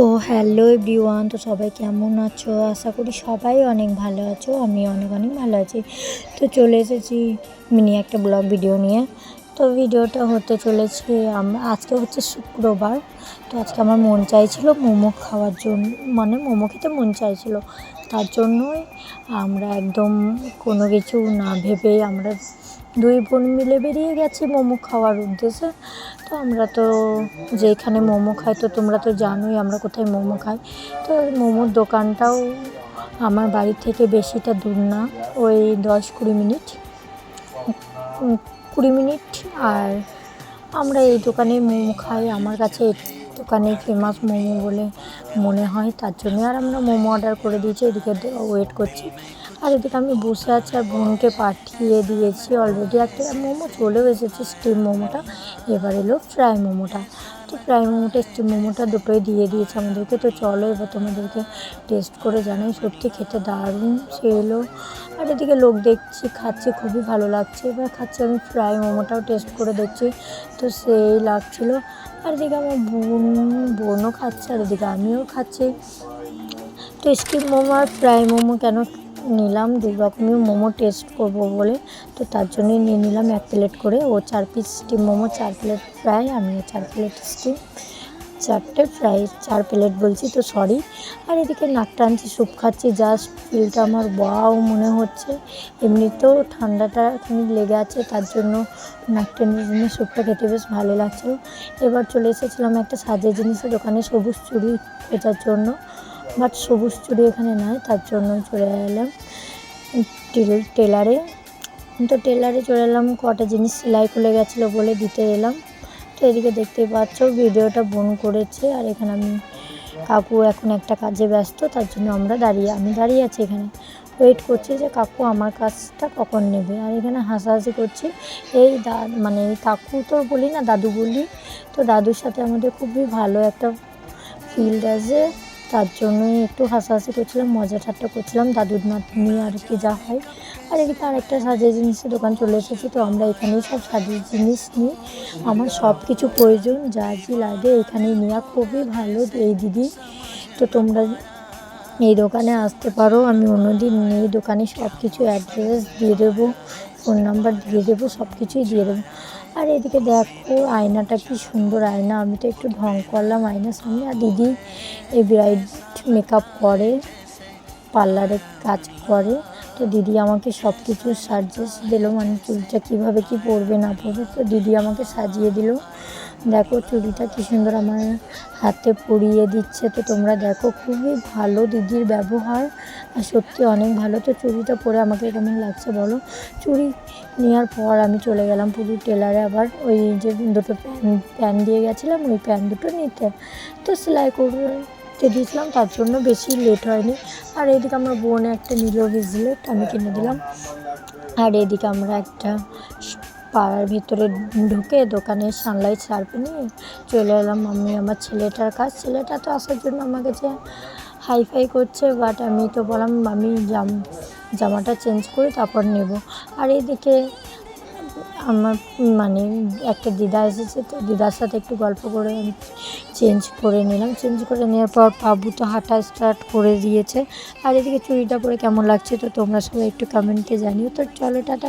তো hello everyone, তো সবাই কেমন আছো? আশা করি সবাই অনেক ভালো আছো। আমি অনেক অনেক ভালো আছি। তো চলে এসেছি মিনি একটা ব্লগ ভিডিও নিয়ে। তো ভিডিওটা হতে চলেছে আজকে হচ্ছে শুক্রবার। তো আজকে আমার মন চাইছিল মোমো খাওয়ার জন্য, মানে মোমো খেতে মন চাইছিল। তার জন্যই আমরা একদম কোনো কিছু না ভেবেই আমরা দুই বোন মিলে বেরিয়ে গেছি মোমো খাওয়ার উদ্দেশ্যে। তো আমরা তো যেখানে মোমো খাই, তো তোমরা তো জানোই আমরা কোথায় মোমো খাই। তো মোমোর দোকানটাও আমার বাড়ি থেকে বেশিটা দূর না, ওই 10-20 মিনিট, 20 মিনিট। আর আমরা এই দোকানে মোমো খাই, আমার কাছে এই দোকানে ফেমাস মোমো বলে মনে হয়, তার জন্য আর আমরা মোমো অর্ডার করে দিয়েছি। এদিকে ওয়েট করছি, আর এদিকে আমি বসে আছি আর বোনকে পাঠিয়ে দিয়েছি অলরেডি। একটা মোমো চলেও এসেছে, স্টিম মোমোটা। এবার এলো ফ্রাই মোমোটা। তো ফ্রাই মোমোটা স্টিম মোমোটা দুটোই দিয়ে দিয়েছে আমাদেরকে। তো চলো এবার তোমাদেরকে টেস্ট করে জানাই, সত্যি খেতে দারুণ ছিল। আর এদিকে লোক দেখছি খাচ্ছে, খুবই ভালো লাগছে। এবার খাচ্ছি আমি ফ্রাই মোমোটাও টেস্ট করে দেখছি, তো সেই লাগছিলো। আর এদিকে আমার বোনও খাচ্ছে, আর এদিকে আমিও খাচ্ছি। তো স্টিম মোমো আর ফ্রাই মোমো কেন নিলাম, দু রকমই মোমো টেস্ট করবো বলে। তো তার জন্যই নিয়ে নিলাম 1 প্লেট করে। ও 4 piece steam momo, 4 plate fry, আমিও 4 প্লেট স্টিম, 4টে ফ্রাই, 4 প্লেট বলছি তো সরি। আর এদিকে নাক টানছি, স্যুপ খাচ্ছি, জাস্ট ফিলটা আমার ওয়াও মনে হচ্ছে। এমনিতেও ঠান্ডাটা এখন লেগে আছে, তার জন্য নাক টেনে টেনে স্যুপটা খেতে বেশ ভালো লাগছিলো। এবার চলে এসেছিলাম একটা সাজের জিনিসের দোকানে সবুজ চুড়ি খোঁজার জন্য, বাট সবুজ চুড়ি এখানে নয়, তার জন্য চলে এলাম টেলারে। তো টেলারে চলে এলাম, কটা জিনিস সেলাই খুলে গেছিলো বলে দিতে এলাম। তো এদিকে দেখতেই পাচ্ছ ভিডিওটা বোন করেছে, আর এখানে আমি কাকু এখন একটা কাজে ব্যস্ত, তার জন্য আমি দাঁড়িয়ে আছি এখানে, ওয়েট করছি যে কাকু আমার কাজটা কখন নেবে। আর এখানে হাসাহাসি করছি, এই মানে এই কাকু তো বলি না, দাদু বলি। তো দাদুর সাথে আমাদের খুবই ভালো একটা ফিল্ড আছে, তার জন্যই একটু হাসাহাসি করছিলাম, মজা ঠাট্টা করছিলাম, দাদুর নাতনি আর কি যা হয়। আর এদিকে আরেকটা সাজের জিনিসের দোকান চলে এসেছি। তো আমরা এখানেই সব সাজের জিনিস নিই, আমার সব কিছু প্রয়োজন যা লাগে এখানেই নেওয়া, খুবই ভালো এই দিদি। তো তোমরা এই দোকানে আসতে পারো, আমি অন্যদিন এই দোকানে সব কিছু অ্যাড্রেস দিয়ে দেবো, ফোন নাম্বার দিয়ে দেবো, সব কিছুই দিয়ে দেবো। আর এদিকে দেখো আয়নাটা কি সুন্দর আয়না, আমি তো একটু ঢং করলাম আয়নার সামনে। আর দিদি এই ব্রাইড মেকআপ করে, পার্লারে কাজ করে। তো দিদি আমাকে সব কিছু সাজেস্ট দিলো, মানে চুলটা কীভাবে কী পরবে না পরবে, তো দিদি আমাকে সাজিয়ে দিল। দেখো চুড়িটা কী সুন্দর আমার হাতে পরিয়ে দিচ্ছে। তো তোমরা দেখো খুবই ভালো দিদির ব্যবহার, আর সত্যি অনেক ভালো। তো চুড়িটা পরে আমাকে কেমন লাগছে বলো। চুড়ি নেওয়ার পর আমি চলে গেলাম পুরো টেলারে, আবার ওই যে দুটো প্যান দিয়ে গেছিলাম ওই প্যান দুটো নিতে। তো সেলাই করতে দিয়েছিলাম, তার জন্য বেশি লেট হয়নি। আর এদিকে আমার বোন একটা নিল ব্রেসলেট, আমি কিনে দিলাম। আর এদিকে আমরা একটা পাড়ার ভিতরে ঢুকে দোকানে সানলাইট সার্ফ নিয়ে চলে এলাম আমি আমার ছেলেটার কাজ। ছেলেটা তো আসার জন্য আমার কাছে হাইফাই করছে, বাট আমি তো বললাম আমি জামাটা চেঞ্জ করি তারপর নেব। আর এদিকে আমার মানে একটা দিদা এসেছে, তো দিদার সাথে একটু গল্প করে আমি চেঞ্জ করে নিলাম। চেঞ্জ করে নেওয়ার পর বাবু তো হাঁটা স্টার্ট করে দিয়েছে। আর এদিকে চুড়িটা পরে কেমন লাগছে তো তোমরা সবাই একটু কমেন্টে জানিও। তো চলো টাটা।